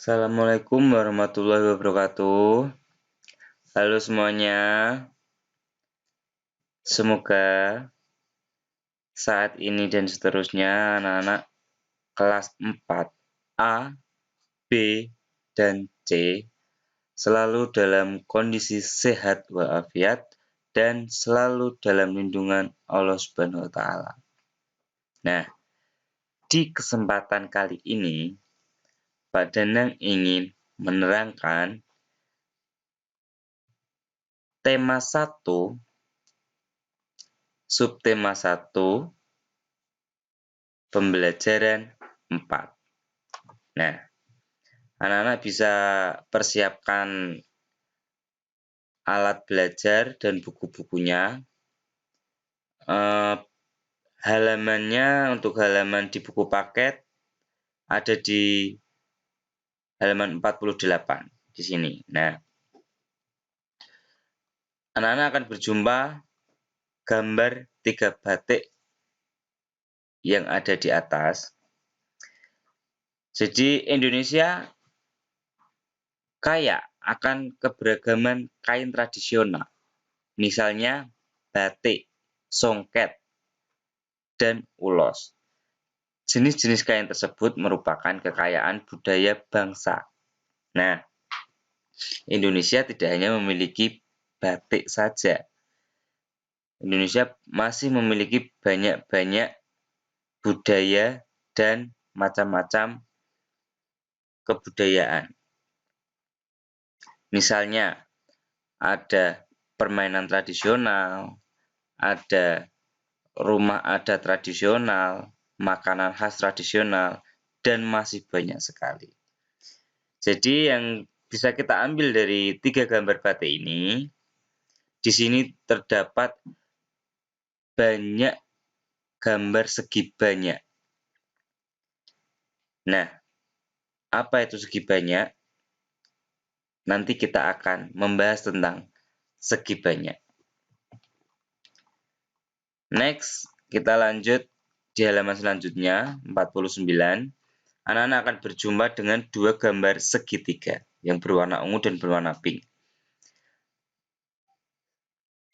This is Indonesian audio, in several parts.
Assalamualaikum warahmatullahi wabarakatuh. Halo semuanya, semoga saat ini dan seterusnya anak-anak kelas 4 A, B, dan C selalu dalam kondisi sehat walafiat dan selalu dalam lindungan Allah Subhanahu wa Ta'ala. Nah, di kesempatan kali ini, Pak Danang ingin menerangkan tema 1, subtema 1, pembelajaran 4. Nah, anak-anak bisa persiapkan alat belajar dan buku-bukunya. Halamannya untuk halaman di buku paket ada di halaman 48 di sini. Nah, anak-anak akan berjumpa gambar 3 batik yang ada di atas. Jadi Indonesia kaya akan keberagaman kain tradisional. Misalnya batik, songket, dan ulos. Jenis-jenis kain tersebut merupakan kekayaan budaya bangsa. Nah, Indonesia tidak hanya memiliki batik saja. Indonesia masih memiliki banyak-banyak budaya dan macam-macam kebudayaan. Misalnya, ada permainan tradisional, ada rumah adat tradisional, makanan khas tradisional, dan masih banyak sekali. Jadi yang bisa kita ambil dari 3 gambar batik ini, di sini terdapat banyak gambar segi banyak. Nah, apa itu segi banyak? Nanti kita akan membahas tentang segi banyak. Next, kita lanjut di halaman selanjutnya, 49. Anak-anak akan berjumpa dengan 2 gambar segitiga yang berwarna ungu dan berwarna pink.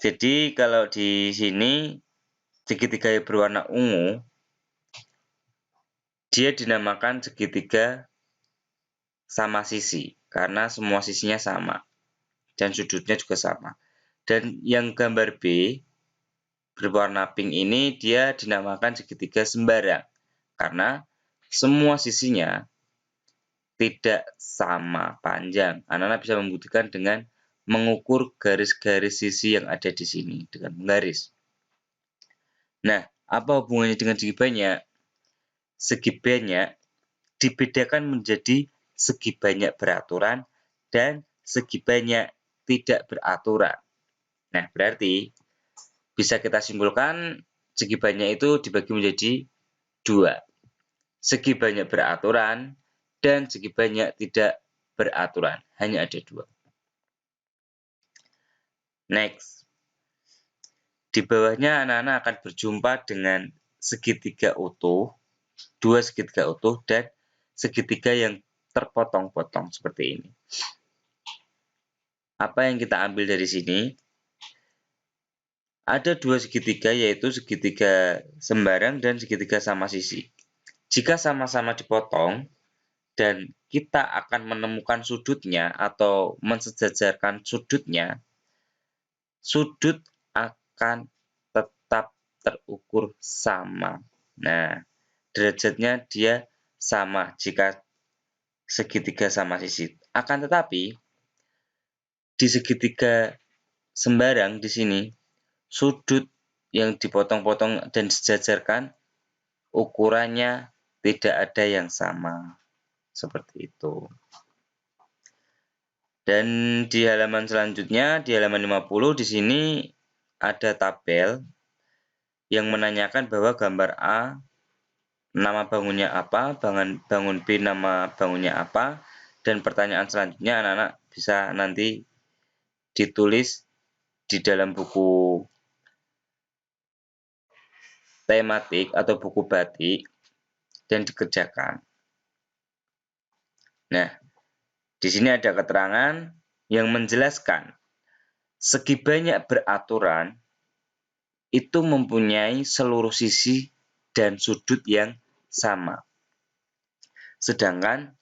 Jadi kalau di sini segitiga yang berwarna ungu, dia dinamakan segitiga sama sisi karena semua sisinya sama dan sudutnya juga sama. Dan yang gambar B berwarna pink ini dia dinamakan segitiga sembarang karena semua sisinya tidak sama panjang. Anak-anak bisa membuktikan dengan mengukur garis-garis sisi yang ada di sini dengan menggaris. Nah, apa hubungannya dengan segi banyak? Segi banyak dibedakan menjadi segi banyak beraturan dan segi banyak tidak beraturan. Nah, berarti bisa kita simpulkan segi banyak itu dibagi menjadi 2. Segi banyak beraturan dan segi banyak tidak beraturan. Hanya ada 2. Next. Di bawahnya anak-anak akan berjumpa dengan segitiga utuh, 2 segitiga utuh, dan segitiga yang terpotong-potong seperti ini. Apa yang kita ambil dari sini? Ada 2 segitiga, yaitu segitiga sembarang dan segitiga sama sisi. Jika sama-sama dipotong, dan kita akan menemukan sudutnya atau mensejajarkan sudutnya, sudut akan tetap terukur sama. Nah, derajatnya dia sama jika segitiga sama sisi. Akan tetapi, di segitiga sembarang di sini, sudut yang dipotong-potong dan disejajarkan, ukurannya tidak ada yang sama. Seperti itu. Dan di halaman selanjutnya, di halaman 50, di sini ada tabel yang menanyakan bahwa gambar A nama bangunnya apa, bangun B nama bangunnya apa, dan pertanyaan selanjutnya anak-anak bisa nanti ditulis di dalam buku tematik atau buku batik dan dikerjakan. Nah, Di sini ada keterangan yang menjelaskan segi banyak beraturan itu mempunyai seluruh sisi dan sudut yang sama. Sedangkan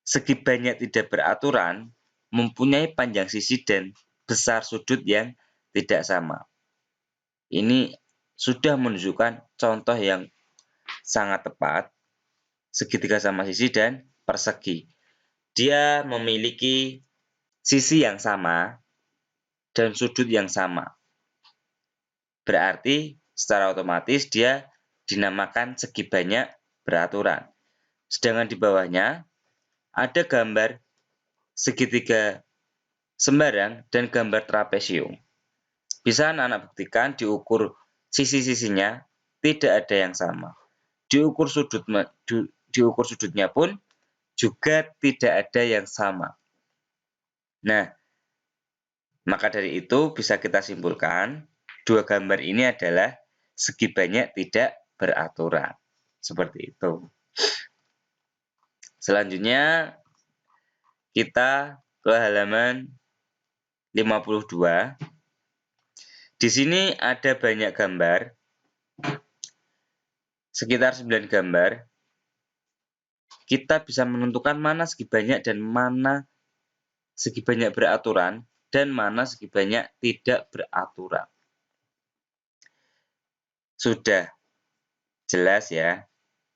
segi banyak tidak beraturan mempunyai panjang sisi dan besar sudut yang tidak sama. Ini sudah menunjukkan contoh yang sangat tepat, segitiga sama sisi dan persegi. Dia memiliki sisi yang sama dan sudut yang sama. Berarti secara otomatis dia dinamakan segi banyak beraturan. Sedangkan di bawahnya ada gambar segitiga sembarang dan gambar trapesium. Bisa anak-anak buktikan diukur sisi-sisinya tidak ada yang sama. Diukur sudutnya pun juga tidak ada yang sama. Nah, maka dari itu bisa kita simpulkan dua gambar ini adalah segi banyak tidak beraturan. Seperti itu. Selanjutnya kita ke halaman 52. Di sini ada banyak gambar, sekitar 9 gambar. Kita bisa menentukan mana segi banyak dan mana segi banyak beraturan dan mana segi banyak tidak beraturan. Sudah jelas ya,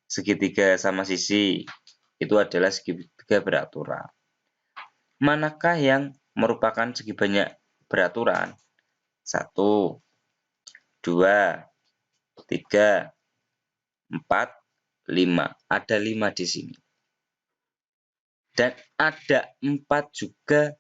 segitiga sama sisi itu adalah segitiga beraturan. Manakah yang merupakan segi banyak beraturan? 1, 2, 3, 4, 5. Ada 5 di sini. Dan ada 4 juga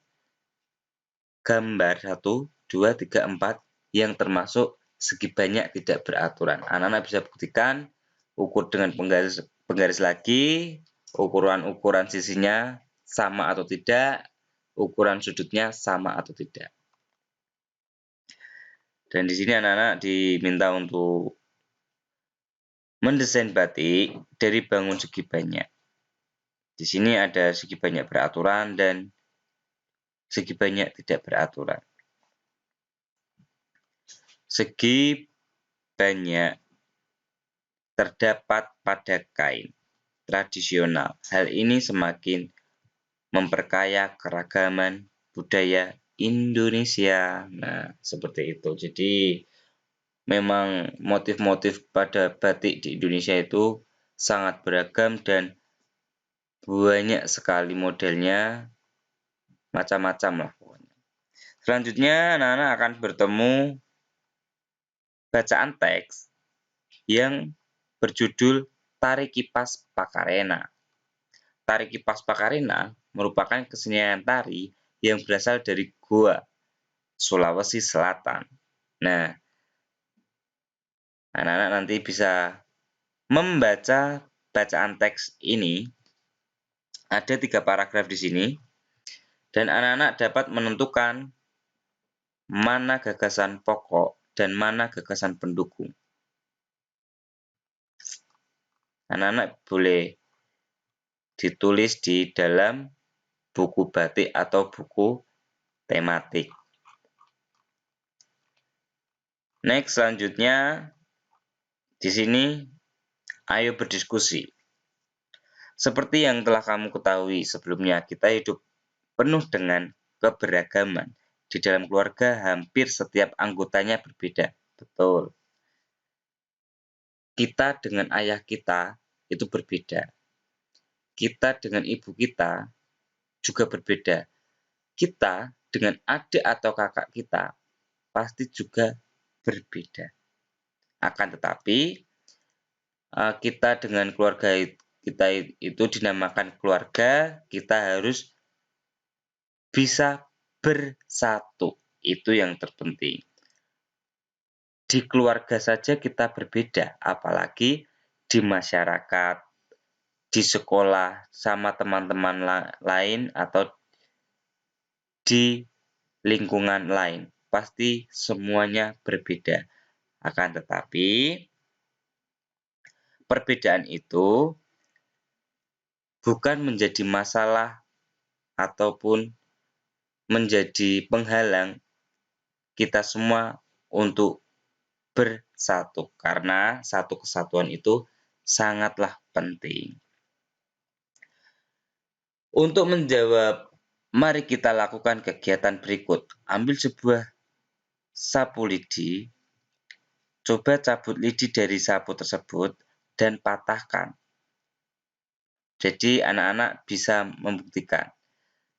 gambar 1, 2, 3, 4 yang termasuk segi banyak tidak beraturan. Anak-anak bisa buktikan ukur dengan penggaris lagi, ukuran sisinya sama atau tidak, ukuran sudutnya sama atau tidak. Dan di sini anak-anak diminta untuk mendesain batik dari bangun segi banyak. Di sini ada segi banyak beraturan dan segi banyak tidak beraturan. Segi banyak terdapat pada kain tradisional. Hal ini semakin memperkaya keragaman budaya Indonesia. Nah, seperti itu. Jadi, memang motif-motif pada batik di Indonesia itu sangat beragam dan banyak sekali modelnya, macam-macam lah pokoknya. Selanjutnya, anak-anak akan bertemu bacaan teks yang berjudul Tari Kipas Pakarena. Tari Kipas Pakarena merupakan kesenian tari yang berasal dari Goa, Sulawesi Selatan. Nah, anak-anak nanti bisa membaca bacaan teks ini. Ada 3 paragraf di sini, dan anak-anak dapat menentukan mana gagasan pokok dan mana gagasan pendukung. Anak-anak boleh ditulis di dalam buku batik atau buku tematik. Next, selanjutnya di sini ayo berdiskusi. Seperti yang telah kamu ketahui sebelumnya, kita hidup penuh dengan keberagaman. Di dalam keluarga hampir setiap anggotanya berbeda. Betul. Kita dengan ayah kita itu berbeda. Kita dengan ibu kita juga berbeda. Kita dengan adik atau kakak kita pasti juga berbeda. Akan tetapi, kita dengan keluarga kita itu dinamakan keluarga, kita harus bisa bersatu. Itu yang terpenting. Di keluarga saja kita berbeda, apalagi di masyarakat, di sekolah, sama teman-teman lain, atau di lingkungan lain. Pasti semuanya berbeda. Akan tetapi, perbedaan itu bukan menjadi masalah ataupun menjadi penghalang kita semua untuk bersatu, karena satu kesatuan itu sangatlah penting. Untuk menjawab, mari kita lakukan kegiatan berikut. Ambil sebuah sapu lidi, coba cabut lidi dari sapu tersebut dan patahkan. Jadi anak-anak bisa membuktikan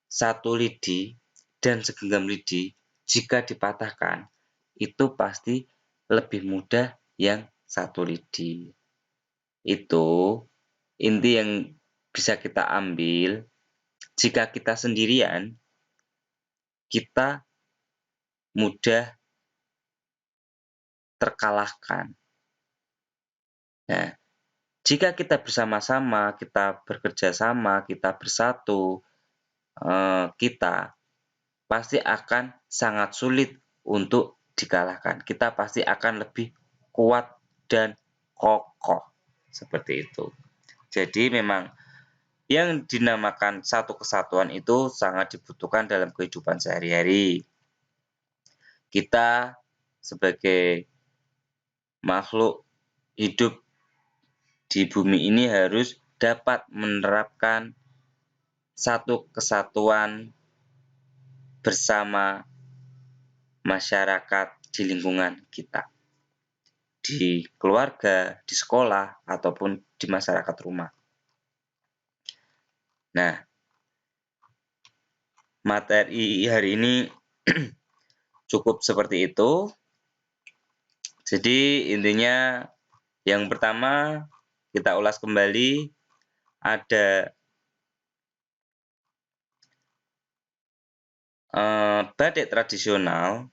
satu lidi dan segenggam lidi jika dipatahkan itu pasti lebih mudah yang satu lidi. Itu inti yang bisa kita ambil. Jika kita sendirian, kita mudah terkalahkan. Nah, jika kita bersama-sama, kita bekerja sama, kita bersatu, kita pasti akan sangat sulit untuk dikalahkan. Kita pasti akan lebih kuat dan kokoh. Seperti itu. Jadi memang yang dinamakan satu kesatuan itu sangat dibutuhkan dalam kehidupan sehari-hari. Kita sebagai makhluk hidup di bumi ini harus dapat menerapkan satu kesatuan bersama masyarakat di lingkungan kita, di keluarga, di sekolah, ataupun di masyarakat rumah. Nah, materi hari ini cukup seperti itu. Jadi intinya yang pertama kita ulas kembali, ada batik tradisional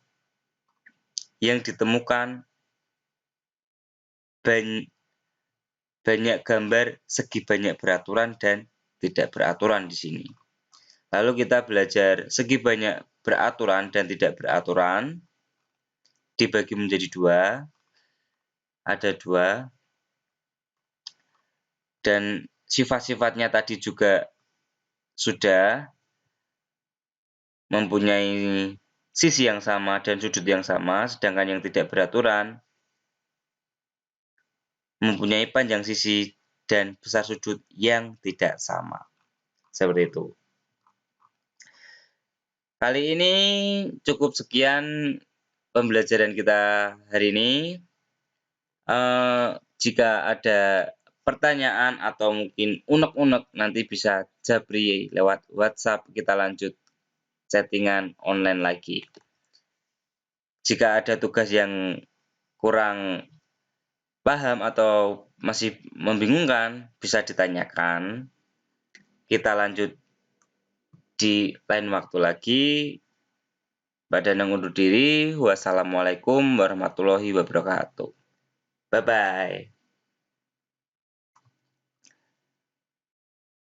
yang ditemukan banyak gambar segi banyak beraturan dan tidak beraturan di sini. Lalu kita belajar segi banyak beraturan dan tidak beraturan dibagi menjadi dua, ada dua, dan sifat-sifatnya tadi juga sudah mempunyai sisi yang sama dan sudut yang sama, sedangkan yang tidak beraturan mempunyai panjang sisi dan besar sudut yang tidak sama. Seperti itu. Kali ini cukup sekian pembelajaran kita hari ini. Jika ada pertanyaan atau mungkin unek-unek, nanti bisa japri lewat WhatsApp, kita lanjut chattingan online lagi. Jika ada tugas yang kurang paham atau masih membingungkan, bisa ditanyakan. Kita lanjut di lain waktu lagi. Badan yang undur diri. Wassalamualaikum warahmatullahi wabarakatuh. Bye-bye.